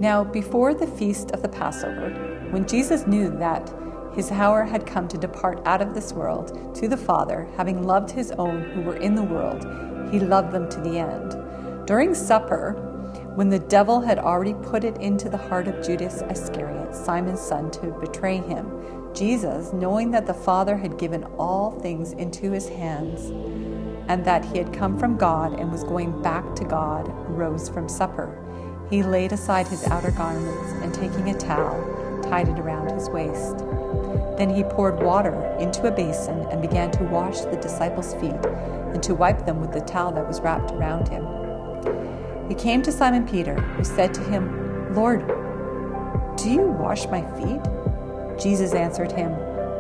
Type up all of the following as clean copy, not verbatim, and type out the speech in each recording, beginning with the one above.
Now, before the feast of the Passover, when Jesus knew that his hour had come to depart out of this world to the Father, having loved his own who were in the world, he loved them to the end. During supper, when the devil had already put it into the heart of Judas Iscariot, Simon's son, to betray him, Jesus, knowing that the Father had given all things into his hands, and that he had come from God and was going back to God, rose from supper. He laid aside his outer garments, and taking a towel, tied it around his waist. Then he poured water into a basin and began to wash the disciples' feet and to wipe them with the towel that was wrapped around him. He came to Simon Peter, who said to him, "Lord, do you wash my feet?" Jesus answered him,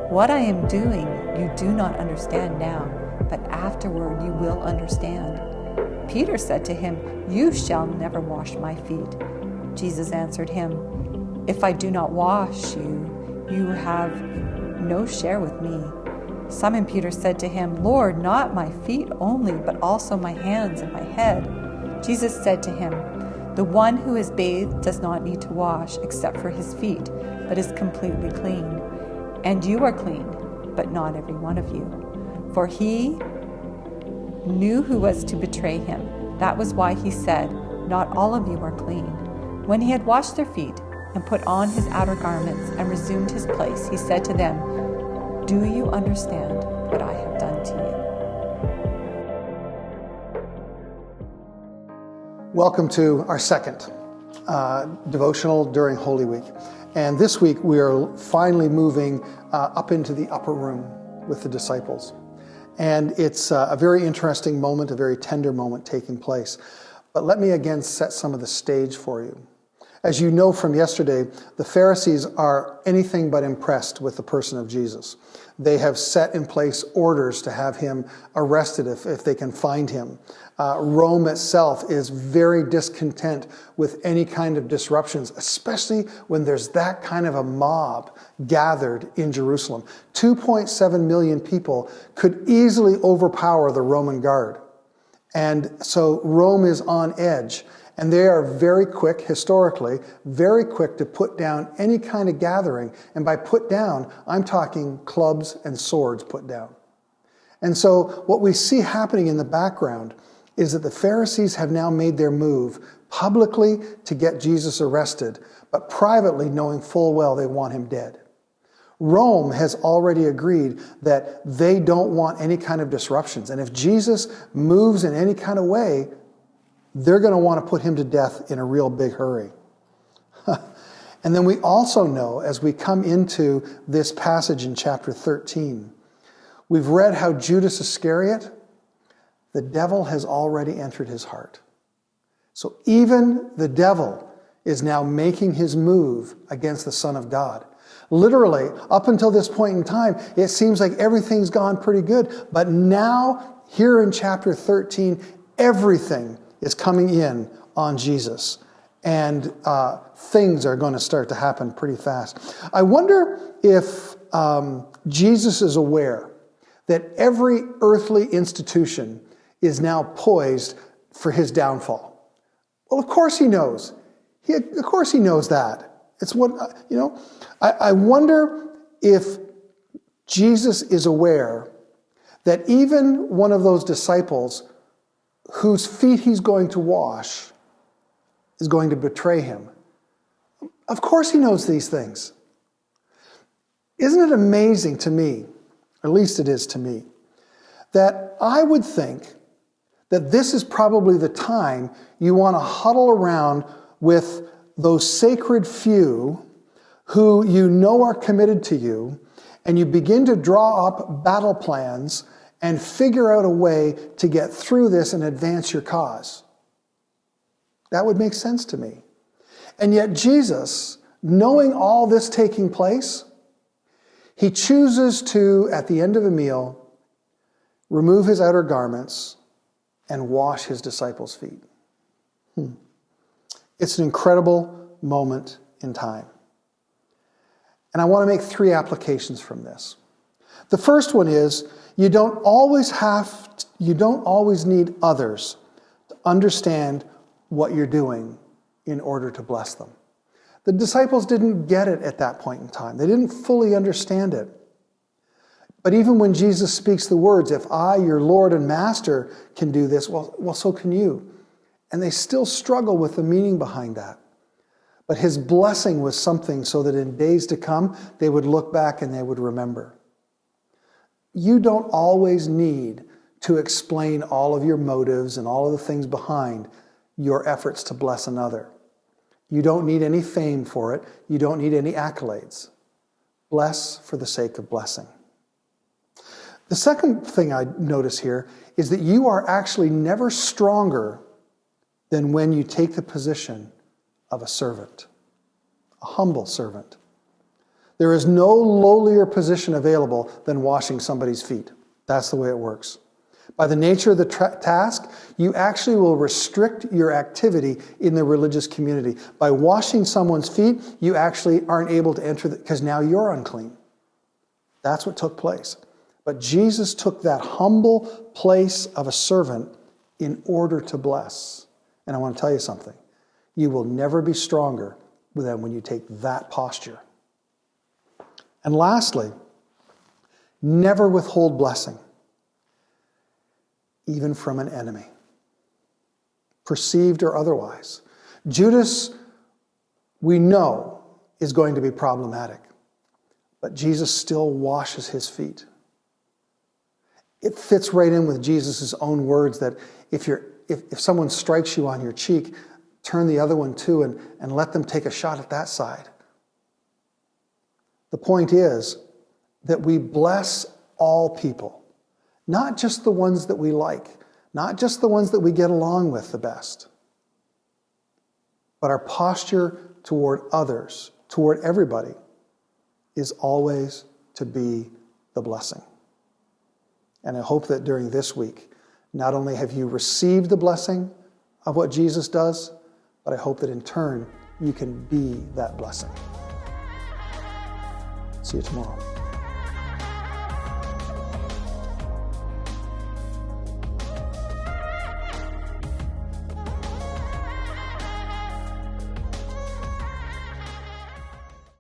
"What I am doing you do not understand now, but afterward you will understand." Peter said to him, "You shall never wash my feet." Jesus answered him, "If I do not wash you, you have no share with me." Simon Peter said to him, "Lord, not my feet only, but also my hands and my head." Jesus said to him, "The one who is bathed does not need to wash except for his feet, but is completely clean. And you are clean, but not every one of you." For he knew who was to betray him. That was why he said, "Not all of you are clean." When he had washed their feet and put on his outer garments and resumed his place, he said to them, "Do you understand what I have done to you?" Welcome to our second devotional during Holy Week. And this week we are finally moving up into the upper room with the disciples. And it's a very interesting moment, a very tender moment taking place. But let me again set some of the stage for you. As you know from yesterday, the Pharisees are anything but impressed with the person of Jesus. They have set in place orders to have him arrested if they can find him. Rome itself is very discontent with any kind of disruptions, especially when there's that kind of a mob gathered in Jerusalem. 2.7 million people could easily overpower the Roman guard. And so Rome is on edge. And they are very quick, historically, very quick to put down any kind of gathering. And by put down, I'm talking clubs and swords put down. And so what we see happening in the background is that the Pharisees have now made their move publicly to get Jesus arrested, but privately knowing full well they want him dead. Rome has already agreed that they don't want any kind of disruptions. And if Jesus moves in any kind of way, they're going to want to put him to death in a real big hurry. And then we also know, as we come into this passage in chapter 13, we've read how Judas Iscariot, the devil has already entered his heart. So even the devil is now making his move against the Son of God. Literally, up until this point in time, it seems like everything's gone pretty good. But now, here in chapter 13, everything is coming in on Jesus. And things are going to start to happen pretty fast. I wonder if Jesus is aware that every earthly institution is now poised for his downfall. Well, of course he knows. Of course he knows that. It's what, I wonder if Jesus is aware that even one of those disciples whose feet he's going to wash is going to betray him. Of course he knows these things. Isn't it amazing to me, or at least it is to me, that I would think that this is probably the time you want to huddle around with those sacred few who you know are committed to you, and you begin to draw up battle plans and figure out a way to get through this and advance your cause. That would make sense to me. And yet Jesus, knowing all this taking place, he chooses to, at the end of a meal, remove his outer garments and wash his disciples' feet. It's an incredible moment in time. And I want to make 3 applications from this. The first one is, you don't always need others understand what you're doing in order to bless them. The disciples didn't get it at that point in time. They didn't fully understand it. But even when Jesus speaks the words, if I, your Lord and Master, can do this, well, so can you. And they still struggle with the meaning behind that. But his blessing was something so that in days to come, they would look back and they would remember. You don't always need to explain all of your motives and all of the things behind your efforts to bless another. You don't need any fame for it. You don't need any accolades. Bless for the sake of blessing. The second thing I notice here is that you are actually never stronger than when you take the position of a servant, a humble servant. There is no lowlier position available than washing somebody's feet. That's the way it works. By the nature of the task, you actually will restrict your activity in the religious community. By washing someone's feet, you actually aren't able to enter because now you're unclean. That's what took place. But Jesus took that humble place of a servant in order to bless. And I want to tell you something. You will never be stronger than when you take that posture. And lastly, never withhold blessing, even from an enemy, perceived or otherwise. Judas, we know, is going to be problematic, but Jesus still washes his feet. It fits right in with Jesus' own words that if someone strikes you on your cheek, turn the other one too and let them take a shot at that side. The point is that we bless all people, not just the ones that we like, not just the ones that we get along with the best, but our posture toward others, toward everybody, is always to be the blessing. And I hope that during this week, not only have you received the blessing of what Jesus does, but I hope that in turn you can be that blessing. See you tomorrow.